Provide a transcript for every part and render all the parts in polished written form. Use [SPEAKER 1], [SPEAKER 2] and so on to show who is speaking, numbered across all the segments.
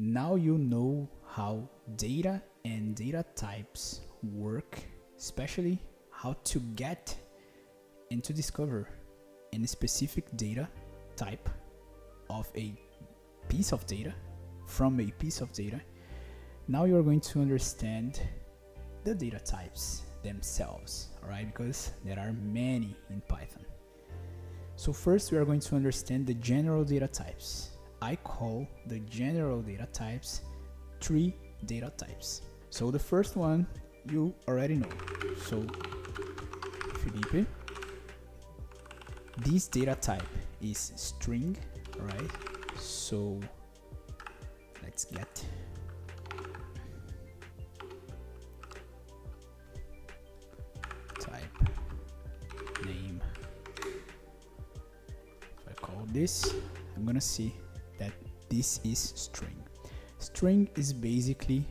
[SPEAKER 1] Now you know how data and data types work, especially how to get and to discover any specific data type of a piece of data from a piece of data. Now you're going to understand the data types themselves, alright? Because there are many in Python. So first we are going to understand the general data types. I call the general data types 3 data types. So the first one you already know. So Felipe, this data type is string, right? So let's get type name. If I call this, I'm gonna see that this is string. String is basically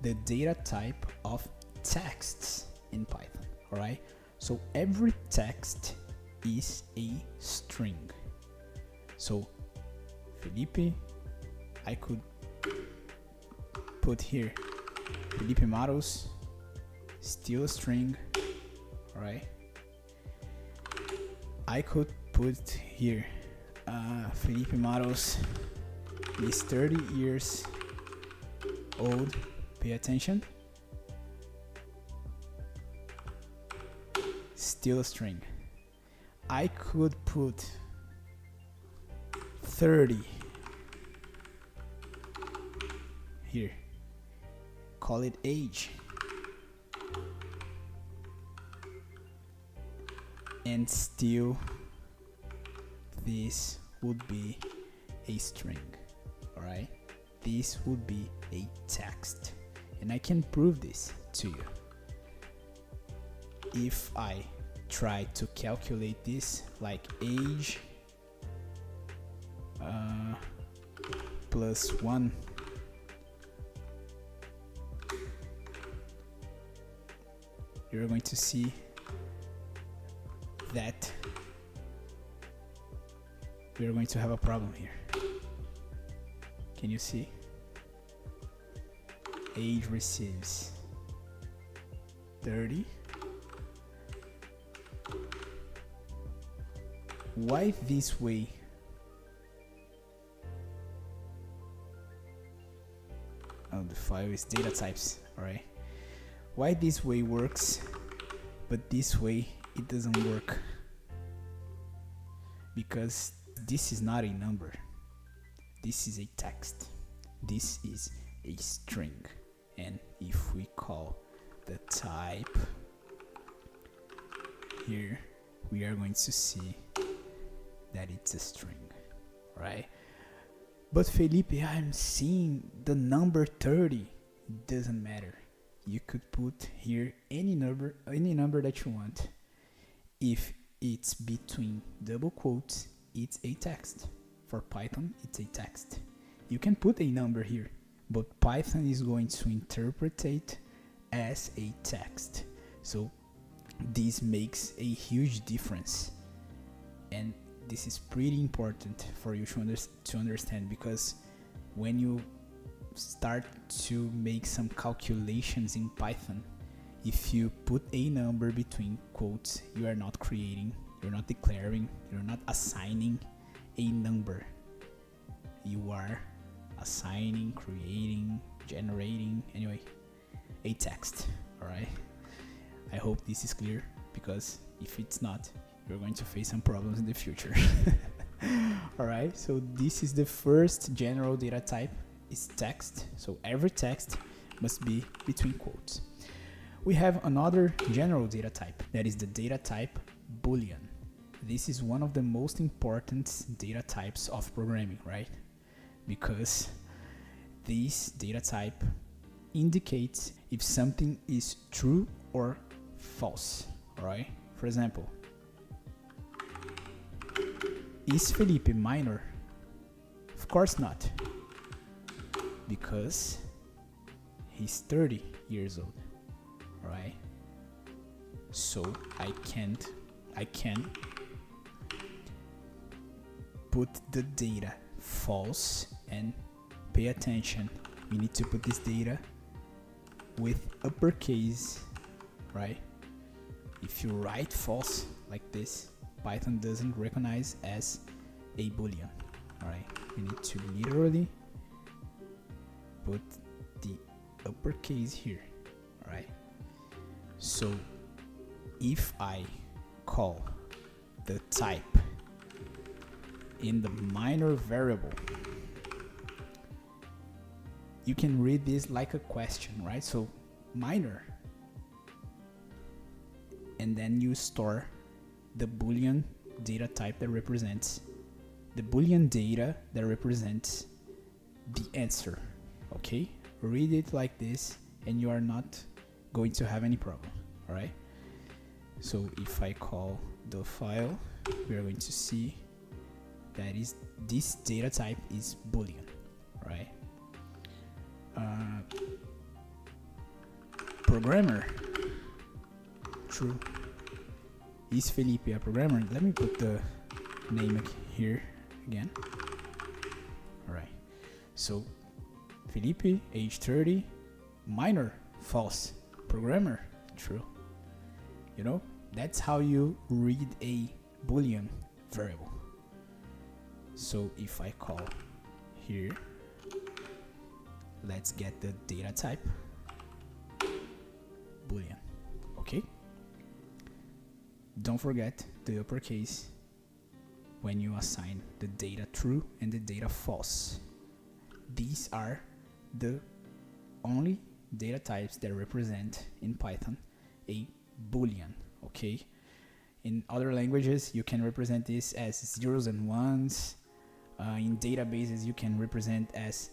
[SPEAKER 1] the data type of texts in Python, alright? So every text is a string. So Felipe, I could put here Felipe Matos, still a string, alright? I could put here Felipe Matos is 30 years old, pay attention, still a string. I could put 30 here, call it age, and still this would be a string, alright? This would be a text, and I can prove this to you. If I try to calculate this like age plus 1 you're going to see that we're going to have a problem here. Can you see? Age receives 30. Why this way? Oh, the file is data types, alright. Why this way works, but this way it doesn't work? Because this is not a number. This is a text. This is a string. And if we call the type here, we are going to see that it's a string, right? But Felipe, I'm seeing the number 30. It doesn't matter. You could put here any number that you want. If it's between double quotes, it's a text. For Python, it's a text. You can put a number here, but Python is going to interpret it as a text. So this makes a huge difference. And this is pretty important for you to understand, because when you start to make some calculations in Python, if you put a number between quotes, you are not creating, you're not declaring, you're not assigning a number. You are assigning, creating, generating, anyway, a text, alright? I hope this is clear, because if it's not, you're going to face some problems in the future. Alright, so this is the first general data type, is text. So every text must be between quotes. We have another general data type, that is the data type Boolean. This is one of the most important data types of programming, right? Because this data type indicates if something is true or false, alright? For example, is Felipe minor? Of course not, because he's 30 years old, alright? So I can put the data false and pay attention. We need to put this data with uppercase, right? If you write false like this, Python doesn't recognize as a boolean. Alright, we need to literally put the uppercase here. Alright, so if I call the type in the minor variable, you can read this like a question, right? So minor, and then you store the boolean data type that represents the boolean data that represents the answer. Okay, read it like this and you are not going to have any problem. All right, so if I call the file, we are going to see that is this data type is boolean, right? Programmer, true. Is Felipe a programmer? Let me put the name here again. Alright, so Felipe, age 30, minor, false, programmer, true. You know, that's how you read a boolean variable. So if I call here, let's get the data type boolean. Okay, don't forget the uppercase when you assign the data true and the data false. These are the only data types that represent in Python a boolean. Okay, in other languages you can represent this as zeros and ones. In databases you can represent as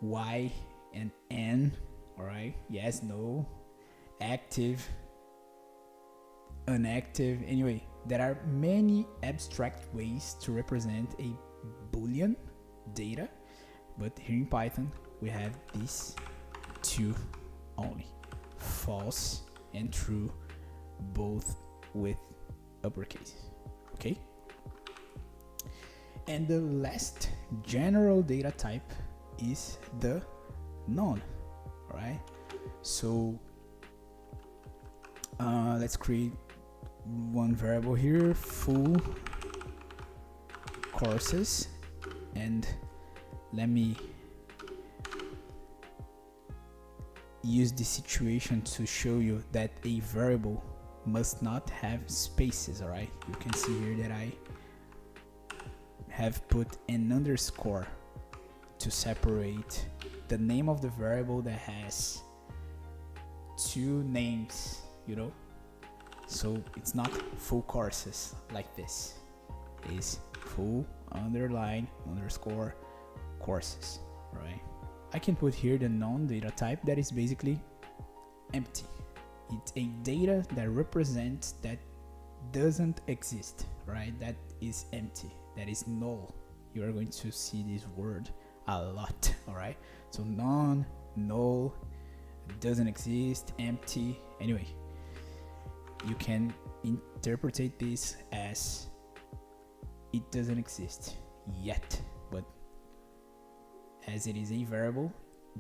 [SPEAKER 1] y and n. Alright, yes, no, active, inactive. Anyway, there are many abstract ways to represent a boolean data, but here in Python we have these two only, false and true, both with uppercase. Okay, and the last general data type is the none. Right, so let's create one variable here, full courses, and let me use this situation to show you that a variable must not have spaces. All right, you can see here that I have put an underscore to separate the name of the variable that has two names, you know, so it's not full courses like this. It's full underline underscore courses, right? I can put here the non-data type that is basically empty. It's a data that represents that doesn't exist, right? That is empty, that is null. You are going to see this word a lot. All right, so none, null, doesn't exist, empty. Anyway, you can interpret this as it doesn't exist yet, but as it is a variable,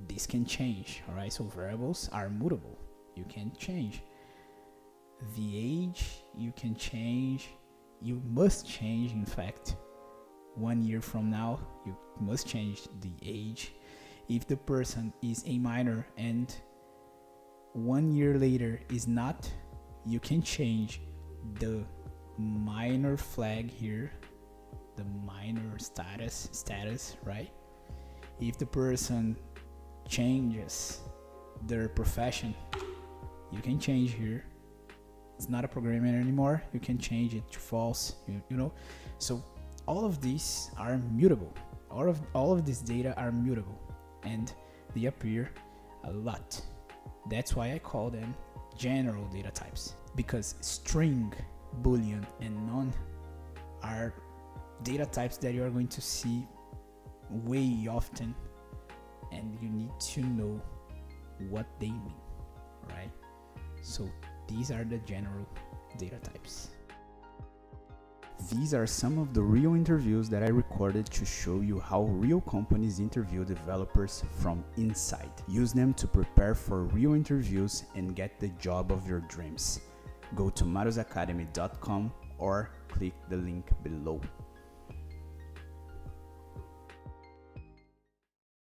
[SPEAKER 1] this can change. All right, so variables are mutable. You can change the age, you can change, you must change, in fact. 1 year from now, you must change the age. If the person is a minor and 1 year later is not, you can change the minor flag here, the minor status, right? If the person changes their profession, you can change here. It's not a programmer anymore, you can change it to false, you know. So all of these are mutable. All of this data are mutable, and they appear a lot. That's why I call them general data types, because string, boolean, and none are data types that you are going to see way often, and you need to know what they mean, right? So these are the general data types. These are some of the real interviews that I recorded to show you how real companies interview developers from inside. Use them to prepare for real interviews and get the job of your dreams. Go to matosacademy.com or click the link below.